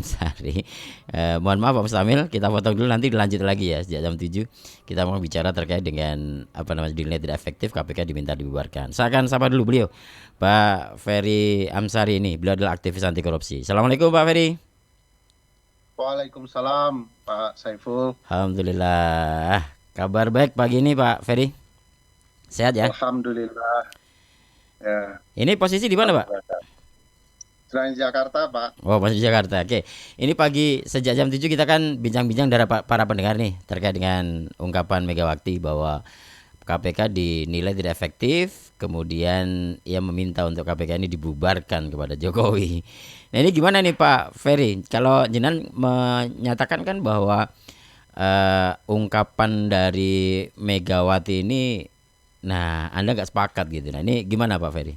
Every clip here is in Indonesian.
Amsari. Mohon maaf Pak Mustamil, kita potong dulu, nanti dilanjut lagi ya sejak jam 7. Kita mau bicara terkait dengan dinilai tidak efektif KPK diminta dibubarkan. Saya akan sapa dulu beliau, Pak Ferry Amsari ini. Beliau adalah aktivis anti korupsi. Assalamualaikum Pak Ferry. Waalaikumsalam Pak Saiful. Alhamdulillah. Kabar baik pagi ini Pak Ferry. Sehat ya? Alhamdulillah. Ya, Ini posisi di mana Pak? sedang di Jakarta Pak. Oh, masih di Jakarta. Oke. Ini pagi sejak jam 7 kita kan bincang-bincang dari para pendengar nih terkait dengan ungkapan Megawati bahwa KPK dinilai tidak efektif, kemudian ia meminta untuk KPK ini dibubarkan kepada Jokowi. Nah, ini gimana nih Pak Ferry? Kalau jenengan menyatakan kan bahwa ungkapan dari Megawati ini, nah Anda nggak sepakat gitu. Nah, ini gimana Pak Ferry?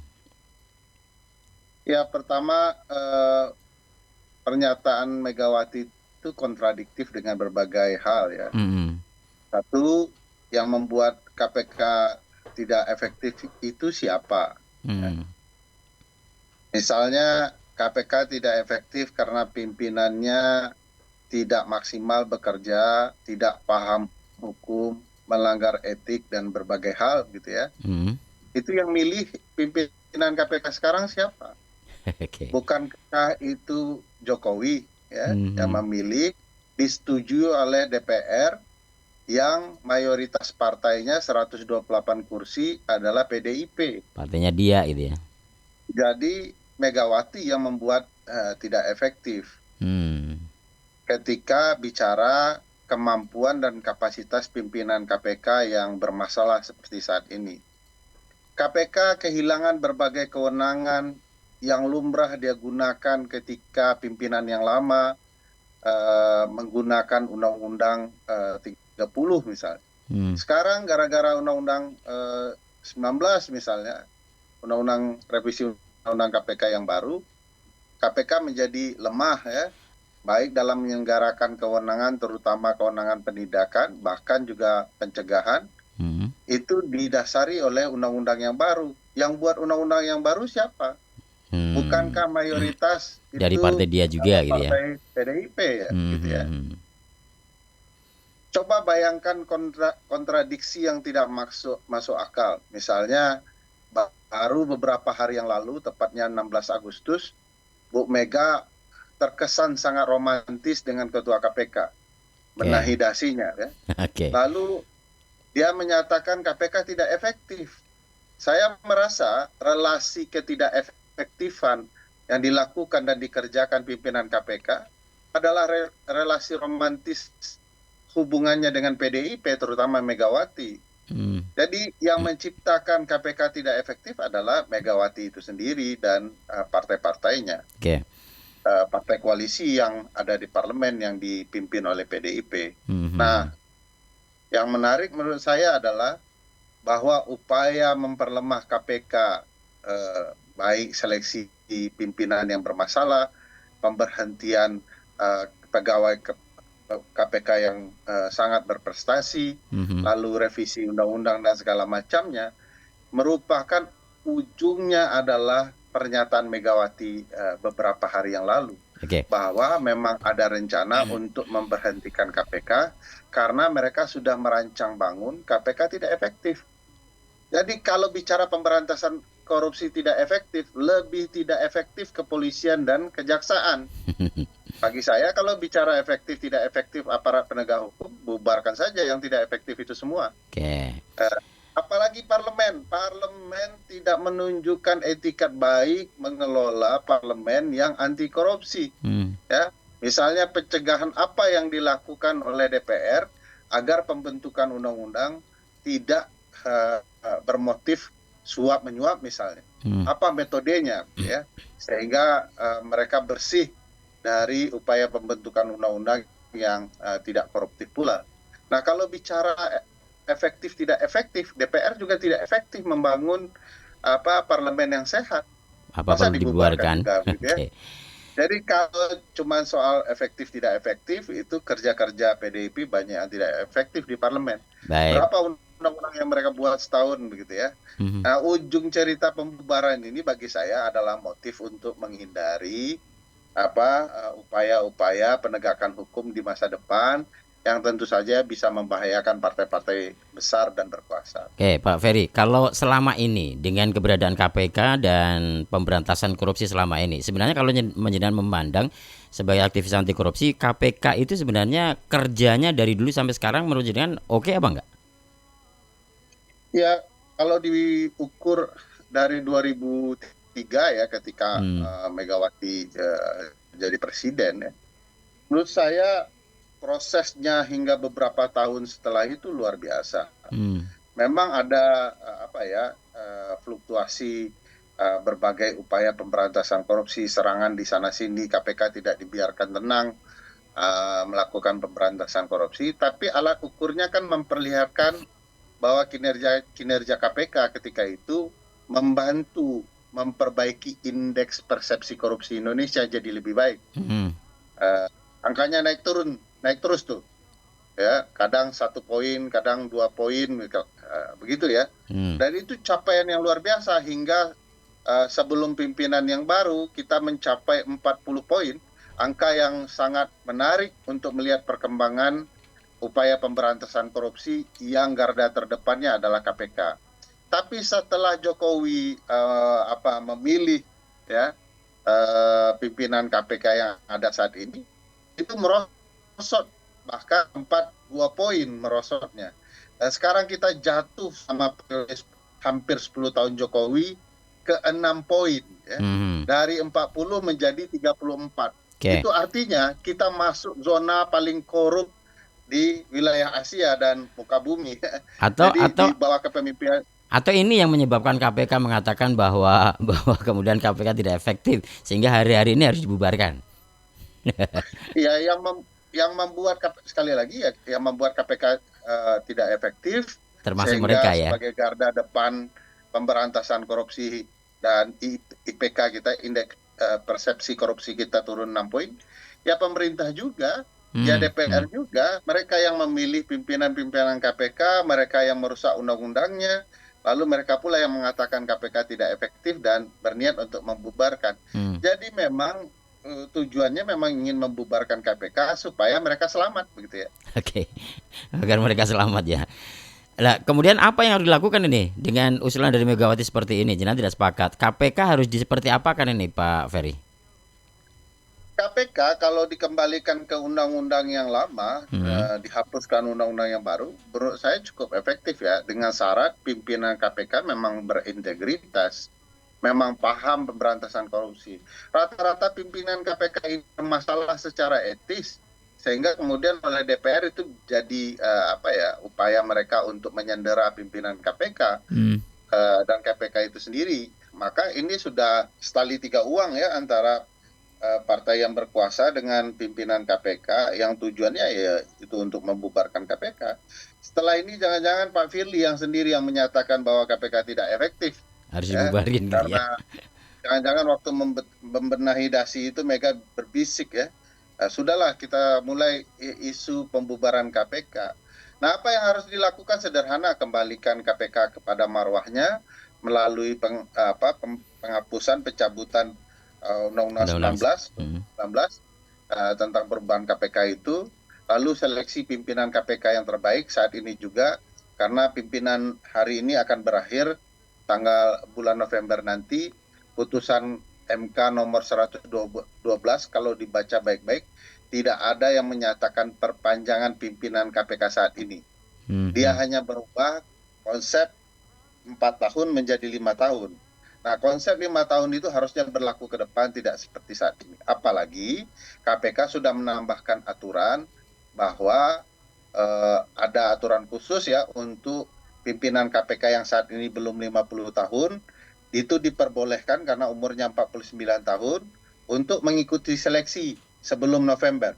Ya, pertama pernyataan Megawati itu kontradiktif dengan berbagai hal ya. Satu, yang membuat KPK tidak efektif itu siapa? Misalnya KPK tidak efektif karena pimpinannya tidak maksimal bekerja, tidak paham hukum, melanggar etik dan berbagai hal gitu ya. Itu yang milih pimpinan KPK sekarang siapa? Okay. Bukankah itu Jokowi ya yang memilih, disetujui oleh DPR yang mayoritas partainya 128 kursi adalah PDIP. Partainya dia gitu ya. Jadi Megawati yang membuat tidak efektif. Ketika bicara kemampuan dan kapasitas pimpinan KPK yang bermasalah seperti saat ini. KPK kehilangan berbagai kewenangan yang lumrah dia gunakan ketika pimpinan yang lama menggunakan Undang-Undang 30 misalnya. Sekarang gara-gara Undang-Undang 19 misalnya, Undang-Undang revisi Undang-Undang KPK yang baru, KPK menjadi lemah ya, baik dalam menyelenggarakan kewenangan, terutama kewenangan penindakan, bahkan juga pencegahan. Itu didasari oleh undang-undang yang baru. Yang buat undang-undang yang baru siapa? Bukankah mayoritas dari itu partai dia juga gitu ya? Partai PDIP ya, gitu ya. Coba bayangkan kontradiksi yang tidak masuk akal. Misalnya baru beberapa hari yang lalu, tepatnya 16 Agustus, Bu Mega terkesan sangat romantis dengan Ketua KPK, menahi dasinya ya. Lalu dia menyatakan KPK tidak efektif. Saya merasa relasi ketidakefektifan yang dilakukan dan dikerjakan pimpinan KPK adalah relasi romantis hubungannya dengan PDIP, terutama Megawati. Jadi yang menciptakan KPK tidak efektif adalah Megawati itu sendiri dan partai-partainya. Partai koalisi yang ada di parlemen yang dipimpin oleh PDIP. Nah, yang menarik menurut saya adalah bahwa upaya memperlemah KPK, baik seleksi pimpinan yang bermasalah, pemberhentian pegawai KPK yang sangat berprestasi, lalu revisi undang-undang dan segala macamnya, merupakan ujungnya adalah pernyataan Megawati beberapa hari yang lalu. Bahwa memang ada rencana untuk memberhentikan KPK karena mereka sudah merancang bangun KPK tidak efektif. Jadi kalau bicara pemberantasan korupsi tidak efektif, lebih tidak efektif kepolisian dan kejaksaan. Bagi saya kalau bicara efektif tidak efektif aparat penegak hukum, bubarkan saja yang tidak efektif itu semua. Apalagi parlemen tidak menunjukkan etikat baik mengelola parlemen yang anti korupsi. Ya, misalnya pencegahan apa yang dilakukan oleh DPR agar pembentukan undang-undang tidak bermotif suap menyuap misalnya. Apa metodenya ya, sehingga mereka bersih dari upaya pembentukan undang-undang yang tidak koruptif pula. Nah, kalau bicara efektif tidak efektif, DPR juga tidak efektif membangun parlemen yang sehat. Masa dibubarkan juga, gitu ya? Jadi kalau cuma soal efektif tidak efektif, itu kerja-kerja PDIP banyak yang tidak efektif di parlemen. Berapa undang-undang yang mereka buat setahun begitu ya? Nah, ujung cerita pembubaran ini bagi saya adalah motif untuk menghindari upaya-upaya penegakan hukum di masa depan yang tentu saja bisa membahayakan partai-partai besar dan berkuasa. Oke, Pak Ferry, kalau selama ini dengan keberadaan KPK dan pemberantasan korupsi selama ini, sebenarnya kalau menjenengan memandang sebagai aktivis anti korupsi, KPK itu sebenarnya kerjanya dari dulu sampai sekarang menurut jenengan oke apa enggak? Ya, kalau diukur dari 2003 ya ketika Megawati jadi presiden ya, menurut saya prosesnya hingga beberapa tahun setelah itu luar biasa. Memang ada fluktuasi berbagai upaya pemberantasan korupsi, serangan di sana sini, KPK tidak dibiarkan tenang melakukan pemberantasan korupsi, tapi alat ukurnya kan memperlihatkan bahwa kinerja KPK ketika itu membantu memperbaiki indeks persepsi korupsi Indonesia jadi lebih baik. Angkanya naik terus tuh, ya kadang 1 poin, kadang 2 poin, begitu ya. Dan itu capaian yang luar biasa hingga sebelum pimpinan yang baru kita mencapai 40 poin, angka yang sangat menarik untuk melihat perkembangan upaya pemberantasan korupsi yang garda terdepannya adalah KPK. Tapi setelah Jokowi memilih ya pimpinan KPK yang ada saat ini, itu merosot bahkan 2 poin merosotnya. Dan sekarang kita jatuh sama hampir 10 tahun Jokowi ke 6 poin ya. Dari 40 menjadi 34. Itu artinya kita masuk zona paling korup di wilayah Asia dan muka bumi. Jadi di bawah kepemimpinan. Atau ini yang menyebabkan KPK mengatakan bahwa kemudian KPK tidak efektif sehingga hari-hari ini harus dibubarkan. Ya, yang membuat sekali lagi ya, yang membuat KPK tidak efektif termasuk mereka ya sebagai garda depan pemberantasan korupsi dan IPK kita, indeks persepsi korupsi kita turun 6 poin. Ya pemerintah juga, ya DPR juga, mereka yang memilih pimpinan-pimpinan KPK, mereka yang merusak undang-undangnya, lalu mereka pula yang mengatakan KPK tidak efektif dan berniat untuk membubarkan. Jadi memang tujuannya memang ingin membubarkan KPK supaya mereka selamat begitu ya. Oke. Agar mereka selamat ya. Nah, kemudian apa yang harus dilakukan ini dengan usulan dari Megawati seperti ini? Jenengan tidak sepakat. KPK harus seperti apa kan ini, Pak Ferry? KPK kalau dikembalikan ke undang-undang yang lama, dihapuskan undang-undang yang baru, menurut saya cukup efektif ya, dengan syarat pimpinan KPK memang berintegritas, memang paham pemberantasan korupsi. Rata-rata pimpinan KPK ini bermasalah secara etis, sehingga kemudian oleh DPR itu jadi upaya mereka untuk menyandera pimpinan KPK dan KPK itu sendiri. Maka ini sudah setali 3 uang ya antara partai yang berkuasa dengan pimpinan KPK yang tujuannya ya itu untuk membubarkan KPK. Setelah ini jangan-jangan Pak Firly yang sendiri yang menyatakan bahwa KPK tidak efektif. Harus dibubarin karena jangan-jangan waktu membenahi dasi itu Mega berbisik ya. Sudahlah kita mulai isu pembubaran KPK. Nah, apa yang harus dilakukan sederhana, kembalikan KPK kepada marwahnya melalui penghapusan pencabutan Undang-Undang 19 tentang perubahan KPK itu, lalu seleksi pimpinan KPK yang terbaik saat ini juga, karena pimpinan hari ini akan berakhir tanggal bulan November nanti. Putusan MK nomor 112 kalau dibaca baik-baik tidak ada yang menyatakan perpanjangan pimpinan KPK saat ini. Dia hanya berubah konsep 4 tahun menjadi 5 tahun. Nah, konsep 5 tahun itu harusnya berlaku ke depan, tidak seperti saat ini. Apalagi KPK sudah menambahkan aturan bahwa ada aturan khusus ya untuk pimpinan KPK yang saat ini belum 50 tahun, itu diperbolehkan karena umurnya 49 tahun untuk mengikuti seleksi sebelum November.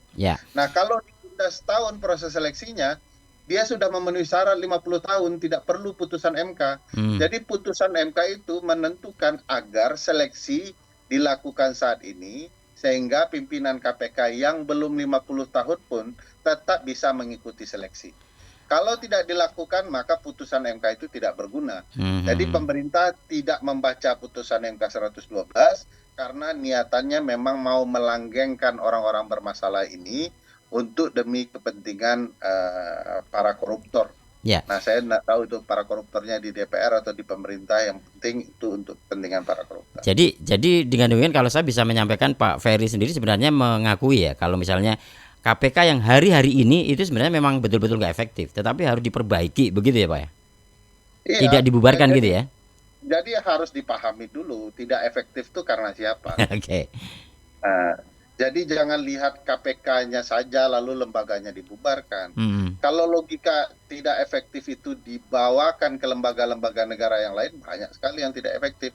Nah, kalau ditunda setahun proses seleksinya, dia sudah memenuhi syarat 50 tahun, tidak perlu putusan MK. Jadi putusan MK itu menentukan agar seleksi dilakukan saat ini, sehingga pimpinan KPK yang belum 50 tahun pun tetap bisa mengikuti seleksi. Kalau tidak dilakukan, maka putusan MK itu tidak berguna. Jadi pemerintah tidak membaca putusan MK 112, karena niatannya memang mau melanggengkan orang-orang bermasalah ini untuk demi kepentingan para koruptor. Ya. Nah, saya nggak tahu itu para koruptornya di DPR atau di pemerintah, yang penting itu untuk kepentingan para koruptor. Jadi dengan demikian kalau saya bisa menyampaikan, Pak Ferry sendiri sebenarnya mengakui ya kalau misalnya KPK yang hari-hari ini itu sebenarnya memang betul-betul nggak efektif, tetapi harus diperbaiki, begitu ya Pak ya? Iya, Tidak dibubarkan gitu ya? jadi harus dipahami dulu tidak efektif itu karena siapa. Oke. Nah, jadi jangan lihat KPK-nya saja lalu lembaganya dibubarkan. Kalau logika tidak efektif itu dibawakan ke lembaga-lembaga negara yang lain, banyak sekali yang tidak efektif.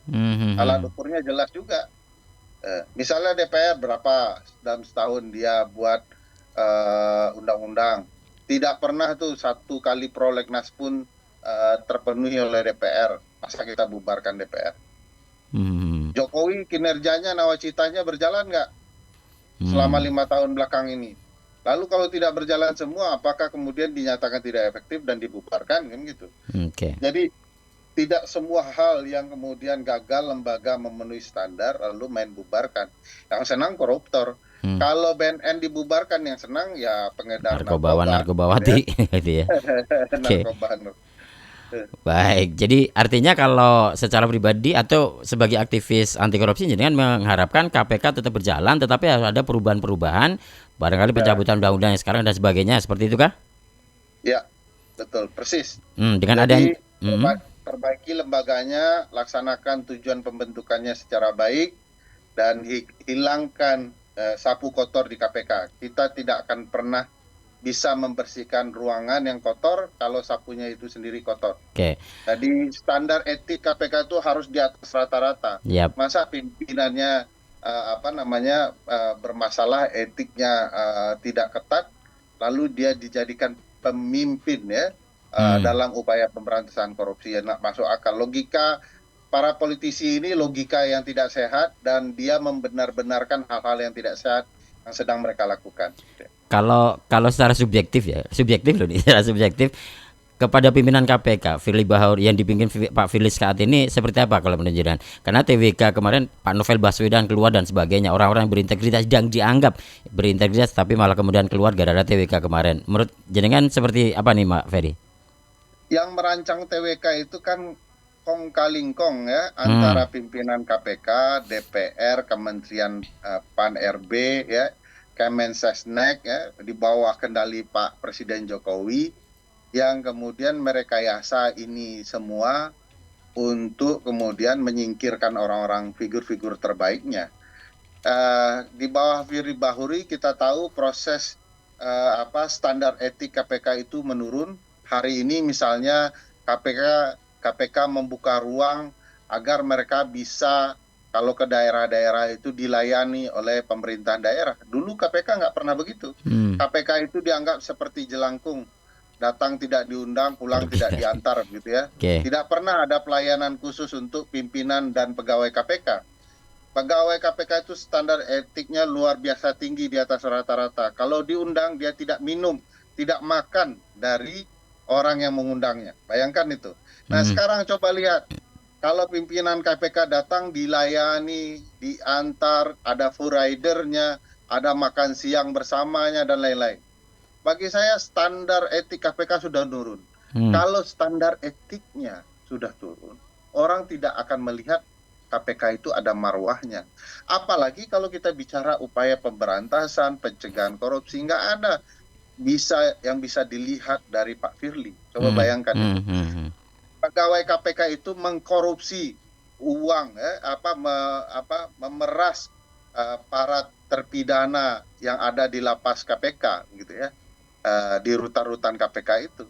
Alat ukurnya jelas juga. Misalnya DPR berapa dalam setahun dia buat undang-undang. Tidak pernah tuh satu kali prolegnas pun terpenuhi oleh DPR. Masa kita bubarkan DPR? Jokowi kinerjanya, nawacitanya berjalan nggak selama 5 tahun belakang ini? Lalu kalau tidak berjalan semua, apakah kemudian dinyatakan tidak efektif dan dibubarkan, kan gitu? Jadi tidak semua hal yang kemudian gagal lembaga memenuhi standar lalu main bubarkan. Yang senang koruptor. Kalau BNN dibubarkan, yang senang ya pengedar narkobawati, gitu ya. Narkoba. Baik, jadi artinya kalau secara pribadi atau sebagai aktivis anti korupsi, jadi kan mengharapkan KPK tetap berjalan, tetapi harus ada perubahan-perubahan, barangkali pencabutan undang-undang yang sekarang dan sebagainya, seperti itu kah? Ya, betul, persis. Dengan jadi, perbaiki lembaganya, laksanakan tujuan pembentukannya secara baik, dan hilangkan sapu kotor di KPK. Kita tidak akan pernah bisa membersihkan ruangan yang kotor kalau sapunya itu sendiri kotor. Jadi standar etik KPK itu harus di atas rata-rata. Masa pimpinannya bermasalah, etiknya tidak ketat, lalu dia dijadikan pemimpin ya dalam upaya pemberantasan korupsi, ya nggak masuk akal. Logika para politisi ini logika yang tidak sehat, dan dia membenar-benarkan hal-hal yang tidak sehat yang sedang mereka lakukan. Kalau secara subjektif ya, subjektif loh nih, secara subjektif kepada pimpinan KPK Firly Bahuri yang dipimpin Pak Firly saat ini seperti apa kalau menurut jenengan? Karena TWK kemarin Pak Novel Baswedan keluar dan sebagainya, orang-orang yang berintegritas yang dianggap berintegritas tapi malah kemudian keluar gara-gara TWK kemarin. Menurut jenengan seperti apa nih, Pak Ferry? Yang merancang TWK itu kan kong kaling kong ya, antara pimpinan KPK, DPR, Kementerian PAN RB ya, Kemensesnek ya, di bawah kendali Pak Presiden Jokowi, yang kemudian merekayasa ini semua untuk kemudian menyingkirkan orang-orang figur-figur terbaiknya. Di bawah Firly Bahuri kita tahu proses standar etik KPK itu menurun. Hari ini misalnya KPK membuka ruang agar mereka bisa kalau ke daerah-daerah itu dilayani oleh pemerintahan daerah. Dulu KPK nggak pernah begitu. KPK itu dianggap seperti jelangkung, datang tidak diundang, pulang tidak diantar, gitu ya. Tidak pernah ada pelayanan khusus untuk pimpinan dan pegawai KPK. Pegawai KPK itu standar etiknya luar biasa tinggi, di atas rata-rata. Kalau diundang dia tidak minum, tidak makan dari orang yang mengundangnya. Bayangkan itu. Nah sekarang coba lihat. Kalau pimpinan KPK datang dilayani, diantar, ada full ridernya, ada makan siang bersamanya dan lain-lain. Bagi saya standar etik KPK sudah turun. Kalau standar etiknya sudah turun, orang tidak akan melihat KPK itu ada marwahnya. Apalagi kalau kita bicara upaya pemberantasan, pencegahan korupsi, nggak ada yang bisa dilihat dari Pak Firly. Coba bayangkan itu. Pegawai KPK itu mengkorupsi uang, memeras para terpidana yang ada di lapas KPK, gitu ya, di rutan-rutan KPK itu.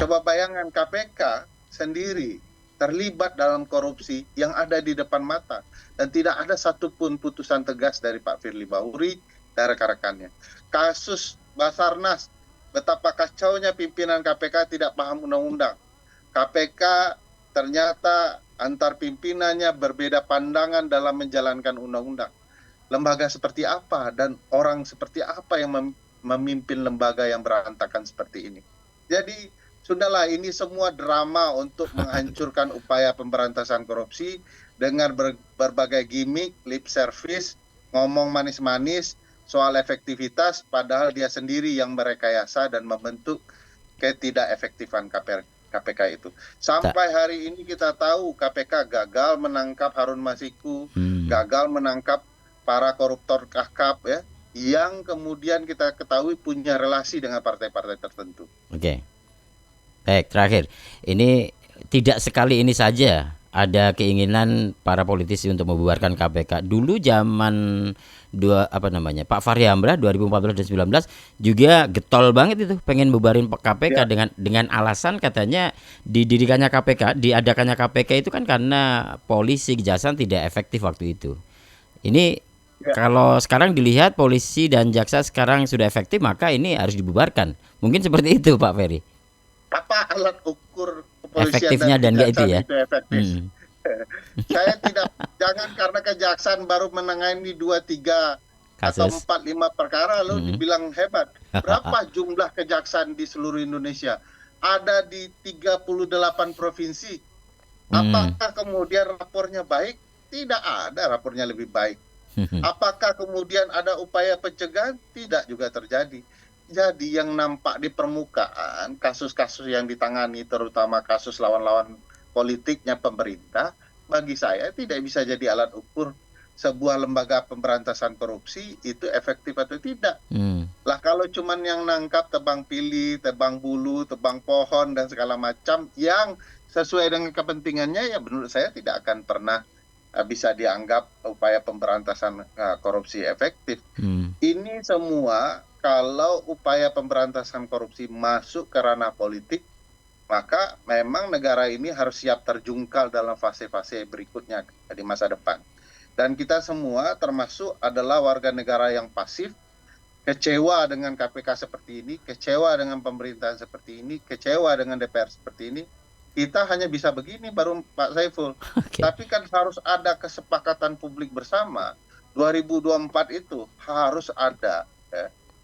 Coba bayangkan KPK sendiri terlibat dalam korupsi yang ada di depan mata, dan tidak ada satupun putusan tegas dari Pak Firly Bahuri dan rekan-rekannya. Kasus Basarnas, betapa kacaunya pimpinan KPK tidak paham undang-undang. KPK ternyata antar pimpinannya berbeda pandangan dalam menjalankan undang-undang. Lembaga seperti apa dan orang seperti apa yang memimpin lembaga yang berantakan seperti ini? Jadi sudahlah, ini semua drama untuk menghancurkan upaya pemberantasan korupsi, dengan berbagai gimmick, lip service, ngomong manis-manis soal efektivitas, padahal dia sendiri yang merekayasa dan membentuk ketidakefektifan KPK itu. Sampai hari ini kita tahu KPK gagal menangkap Harun Masiku, gagal menangkap para koruptor KAKAP ya, yang kemudian kita ketahui punya relasi dengan partai-partai tertentu. Oke. Baik, terakhir. Ini tidak sekali ini saja ada keinginan para politisi untuk membubarkan KPK. Dulu zaman Pak Fahri Hamzah 2014 dan 2019 juga getol banget itu pengen bubarin KPK dengan alasan katanya didirikannya KPK, diadakannya KPK itu kan karena polisi kejaksaan tidak efektif waktu itu. Ini kalau sekarang dilihat polisi dan jaksa sekarang sudah efektif, maka ini harus dibubarkan. Mungkin seperti itu Pak Ferry. Apa alat ukur kepolisian efektifnya dan enggak itu ya? Itu efektif. Saya jangan karena kejaksaan baru menangani 2-3 atau 4-5 perkara lalu dibilang hebat. Berapa jumlah kejaksaan di seluruh Indonesia? Ada di 38 provinsi. Apakah kemudian rapornya baik? Tidak ada rapornya lebih baik. Apakah kemudian ada upaya pencegahan? Tidak juga terjadi. Jadi yang nampak di permukaan kasus-kasus yang ditangani, terutama kasus lawan-lawan politiknya pemerintah, bagi saya tidak bisa jadi alat ukur sebuah lembaga pemberantasan korupsi itu efektif atau tidak. Lah kalau cuman yang nangkap tebang pilih, tebang bulu, tebang pohon dan segala macam yang sesuai dengan kepentingannya, ya menurut saya tidak akan pernah bisa dianggap upaya pemberantasan korupsi efektif. Ini semua kalau upaya pemberantasan korupsi masuk ke ranah politik, maka memang negara ini harus siap terjungkal dalam fase-fase berikutnya di masa depan. Dan kita semua termasuk adalah warga negara yang pasif, kecewa dengan KPK seperti ini, kecewa dengan pemerintahan seperti ini, kecewa dengan DPR seperti ini. Kita hanya bisa begini baru Pak Saiful. Tapi kan harus ada kesepakatan publik bersama. 2024 itu harus ada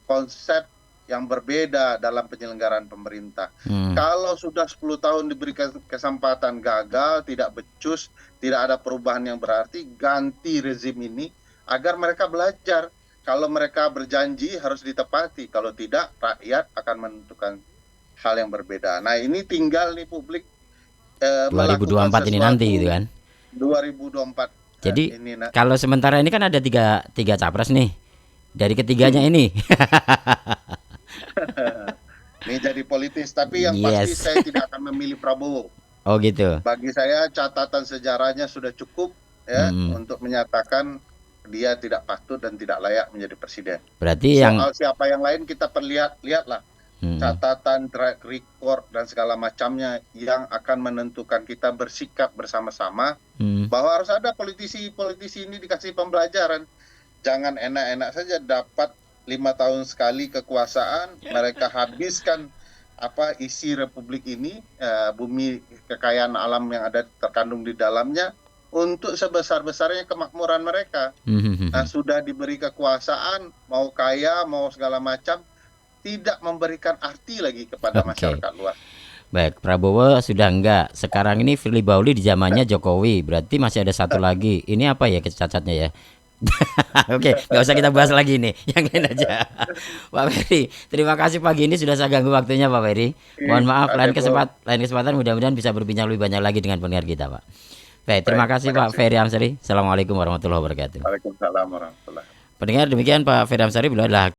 konsep yang berbeda dalam penyelenggaraan pemerintah. Kalau sudah 10 tahun diberikan kesempatan gagal, tidak becus, tidak ada perubahan yang berarti, ganti rezim ini agar mereka belajar. Kalau mereka berjanji harus ditepati, kalau tidak rakyat akan menentukan hal yang berbeda. Nah ini tinggal nih publik 2024 ini nanti gitu kan. 2024. Jadi kalau sementara ini kan ada tiga capres nih. Dari ketiganya ini. Ini jadi politis, tapi yang pasti saya tidak akan memilih Prabowo. Oh gitu. Bagi saya catatan sejarahnya sudah cukup ya untuk menyatakan dia tidak patut dan tidak layak menjadi presiden. Berarti soal siapa yang lain kita lihatlah catatan, track record dan segala macamnya yang akan menentukan kita bersikap bersama-sama bahwa harus ada politisi ini dikasih pembelajaran. Jangan enak-enak saja dapat 5 tahun sekali kekuasaan, mereka habiskan isi republik ini, bumi kekayaan alam yang ada terkandung di dalamnya untuk sebesar-besarnya kemakmuran mereka. Nah, sudah diberi kekuasaan, mau kaya, mau segala macam, tidak memberikan arti lagi kepada masyarakat luas. Baik, Prabowo sudah enggak. Sekarang ini Firly Bahuri di zamannya Jokowi. Berarti masih ada satu lagi. Ini apa ya cacatnya ya? Oke, nggak usah kita bahas lagi nih, yang lain aja. Pak Ferry, terima kasih pagi ini sudah saya ganggu waktunya Pak Ferry. Mohon maaf, lain kesempatan mudah-mudahan bisa berbincang lebih banyak lagi dengan pendengar kita Pak. Baik, terima kasih Pak Ferry Amsari. Assalamualaikum warahmatullahi wabarakatuh. Waalaikumsalam warahmatullahi wabarakatuh. Pendengar, demikian Pak Ferry Amsari, beliau adalah